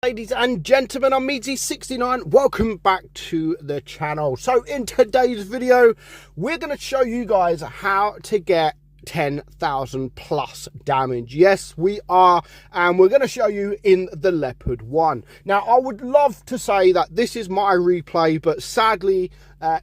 Ladies and gentlemen, I'm meadsy69. Welcome back to the channel. So in today's video, we're going to show you guys how to get 10,000 plus damage. Yes, we are, and we're going to show you in the Leopard 1. Now, I would love to say that this is my replay, but sadly,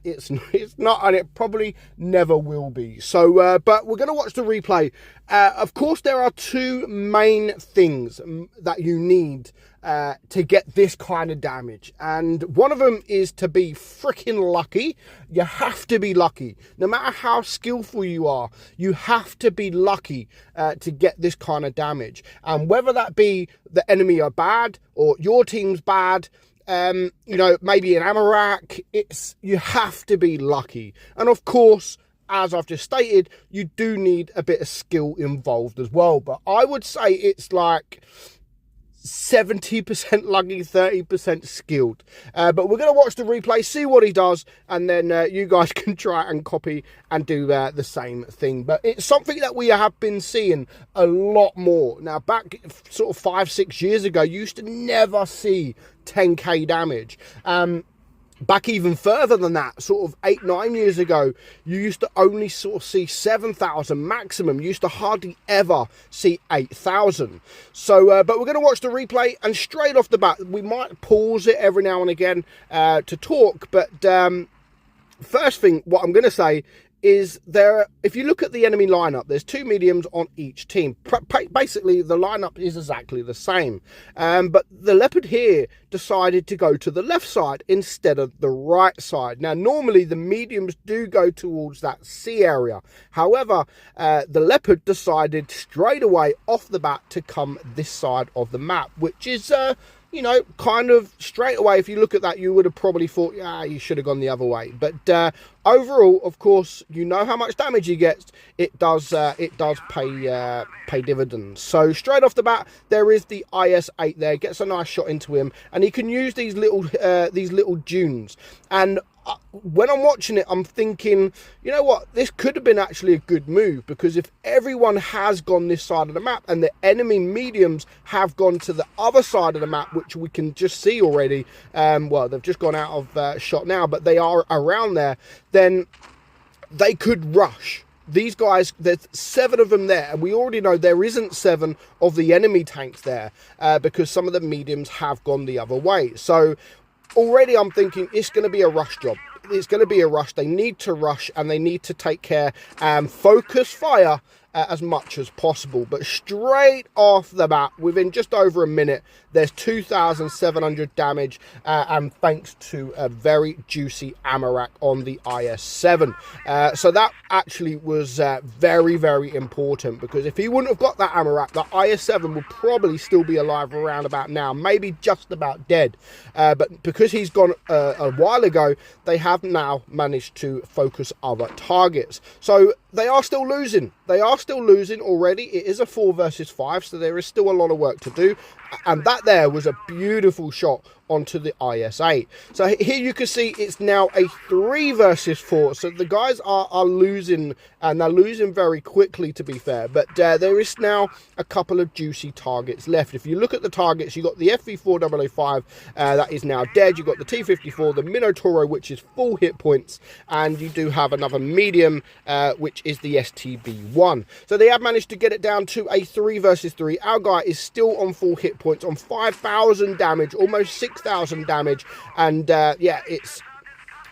it's not, and it probably never will be. So, but we're going to watch the replay. Of course, there are two main things that you need to get this kind of damage, and one of them is to be freaking lucky. You have to be lucky. No matter how skillful you are, you have to be lucky to get this kind of damage. And whether that be the enemy are bad or your team's bad, you know, maybe an Amarak, you have to be lucky. And of course, as I've just stated, you do need a bit of skill involved as well. But I would say it's like 70% lucky, 30% skilled. But we're going to watch the replay, see what he does, and then you guys can try and copy and do the same thing. But it's something that we have been seeing a lot more. Now, back sort of 5-6 years ago, you used to never see 10k damage. Back even further than that, sort of 8-9 years ago, you used to only sort of see 7,000 maximum. You used to hardly ever see 8,000. So, but we're going to watch the replay, and straight off the bat, we might pause it every now and again to talk. But first thing, what I'm going to say is if you look at the enemy lineup, there's two mediums on each team. Basically, the lineup is exactly the same. But the Leopard here decided to go to the left side instead of the right side. Now, normally the mediums do go towards that C area. However, the Leopard decided straight away off the bat to come this side of the map, which is you know, kind of straight away, if you look at that, you would have probably thought, yeah, you should have gone the other way. But overall, of course, you know how much damage he gets. It does pay dividends. So straight off the bat, there is the IS-8 there. Gets a nice shot into him, and he can use these little dunes. And when I'm watching it, I'm thinking, you know what, this could have been actually a good move, because if everyone has gone this side of the map and the enemy mediums have gone to the other side of the map, which we can just see already, well, they've just gone out of shot now, but they are around there, then they could rush. These guys, there's 7 of them there, and we already know there isn't 7 of the enemy tanks there because some of the mediums have gone the other way. So already I'm thinking it's going to be a rush job. It's going to be a rush. They need to rush, and they need to take care and focus fire as much as possible. But straight off the bat, within just over a minute, there's 2,700 damage, and thanks to a very juicy Amarak on the IS-7. So that actually was very, very important, because if he wouldn't have got that Amarak, the IS-7 would probably still be alive around about now, maybe just about dead. But because he's gone a while ago, they have now managed to focus other targets. So they are still losing. They are still losing already. It is a 4 versus 5, so there is still a lot of work to do. And that there was a beautiful shot onto the IS-8. So here you can see it's now a 3 versus 4. So the guys are losing, and they're losing very quickly, to be fair. But there is now a couple of juicy targets left. If you look at the targets, you got the FV4 005 that is now dead. You got the T54, the Minotauro, which is full hit points, and you do have another medium, which is the STB1. So they have managed to get it down to a 3 versus 3. Our guy is still on full hit points, on 5,000 damage, almost 6,000 damage, and yeah, it's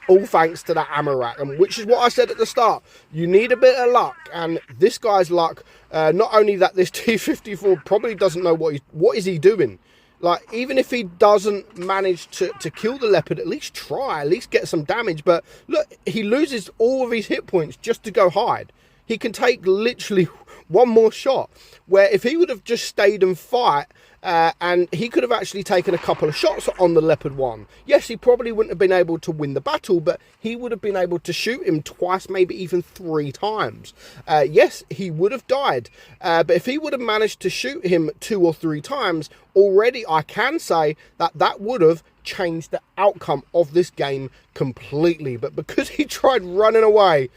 all thanks to that Amarak, and which is what I said at the start. You need a bit of luck, and this guy's luck, not only that this T54 probably doesn't know what is he doing. Like, even if he doesn't manage to kill the Leopard, at least try, at least get some damage. But look, he loses all of his hit points just to go hide. He can take literally one more shot, where if he would have just stayed and fight, and he could have actually taken a couple of shots on the Leopard 1. Yes, he probably wouldn't have been able to win the battle, but he would have been able to shoot him twice, maybe even 3 times. Yes, he would have died, but if he would have managed to shoot him 2 or 3 times, already I can say that that would have changed the outcome of this game completely. But because he tried running away,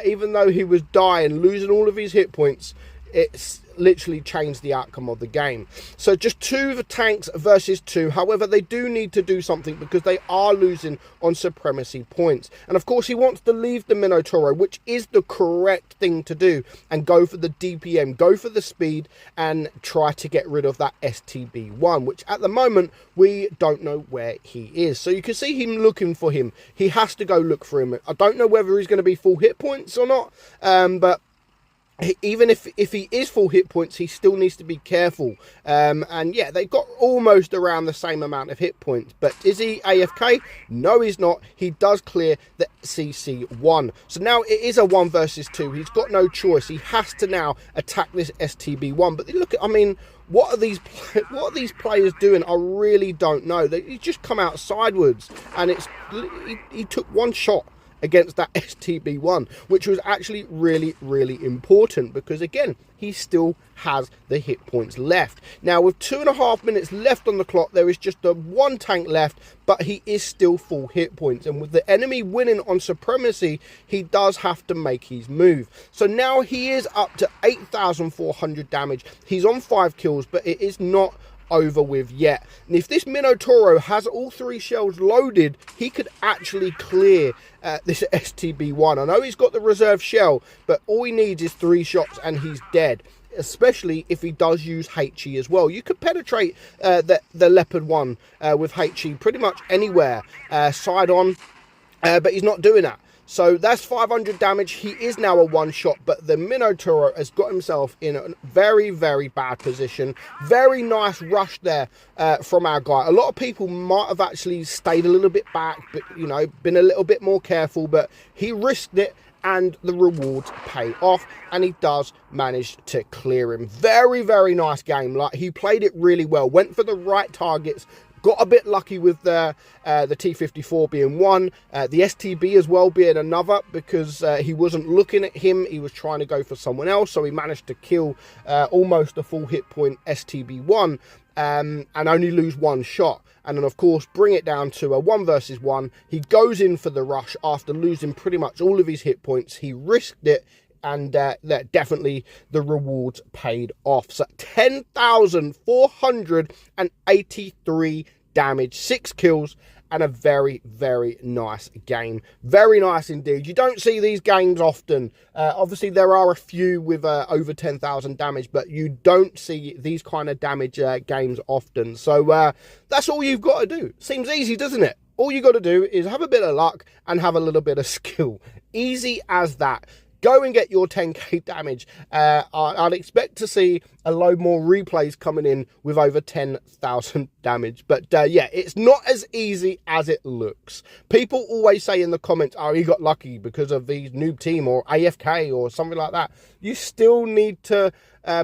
even though he was dying, losing all of his hit points, it's literally changed the outcome of the game. So just 2 tanks versus 2. However, they do need to do something because they are losing on supremacy points. And of course, he wants to leave the Minotauro, which is the correct thing to do, and go for the DPM, go for the speed, and try to get rid of that STB1, which at the moment we don't know where he is. So you can see him looking for him. He has to go look for him. I don't know whether he's going to be full hit points or not, but even if he is full hit points, he still needs to be careful. And yeah, they got almost around the same amount of hit points. But is he AFK? No, he's not. He does clear the CC1. So now it is a 1 versus 2. He's got no choice. He has to now attack this STB1. But look at, I mean, what are these players doing? I really don't know. He just come out sideways, and he took 1 shot against that STB1, which was actually really, really important because, again, he still has the hit points left. Now, with 2.5 minutes left on the clock, there is just the 1 tank left, but he is still full hit points. And with the enemy winning on supremacy, he does have to make his move. So now he is up to 8,400 damage. He's on 5 kills, but it is not over with yet. And if this Minotauro has all 3 shells loaded, he could actually clear this STB1. I know he's got the reserve shell, but all he needs is 3 shots and he's dead, especially if he does use HE as well. You could penetrate the Leopard 1 with HE pretty much anywhere, side on, but he's not doing that. So that's 500 damage. He is now a 1 shot, but the Minotauro has got himself in a very, very bad position. Very nice rush there from our guy. A lot of people might have actually stayed a little bit back, but, you know, been a little bit more careful, but he risked it, and the rewards pay off, and he does manage to clear him. Very, very nice game. Like, he played it really well, went for the right targets, got a bit lucky with the T-54 being 1, the STB as well being another, because he wasn't looking at him, he was trying to go for someone else, so he managed to kill almost a full hit point STB1 and only lose 1 shot. And then, of course, bring it down to a 1 versus 1. He goes in for the rush after losing pretty much all of his hit points. He risked it, and definitely the rewards paid off. So 10,483 damage, 6 kills, and a very, very nice game. Very nice indeed. You don't see these games often. Obviously, there are a few with over 10,000 damage, but you don't see these kind of damage games often. So that's all you've got to do. Seems easy, doesn't it? All you got to do is have a bit of luck and have a little bit of skill. Easy as that. Go and get your 10k damage. I'd expect to see a load more replays coming in with over 10,000 damage. But yeah, it's not as easy as it looks. People always say in the comments, oh, he got lucky because of the noob team or AFK or something like that. You still need to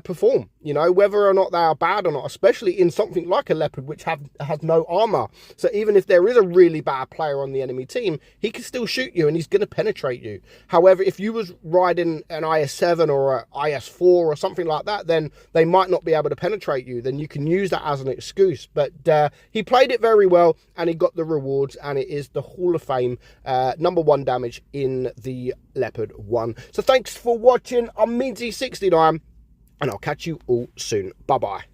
perform, you know, whether or not they are bad or not, especially in something like a Leopard, which has no armor. So even if there is a really bad player on the enemy team, he can still shoot you and he's going to penetrate you. However, if you was riding an IS-7 or an IS-4 or something like that, then they might not be able to penetrate you. Then you can use that as an excuse. But he played it very well and he got the rewards, and it is the Hall of Fame #1 damage in the Leopard 1. So thanks for watching. I'm meadsy69. And I'll catch you all soon. Bye-bye.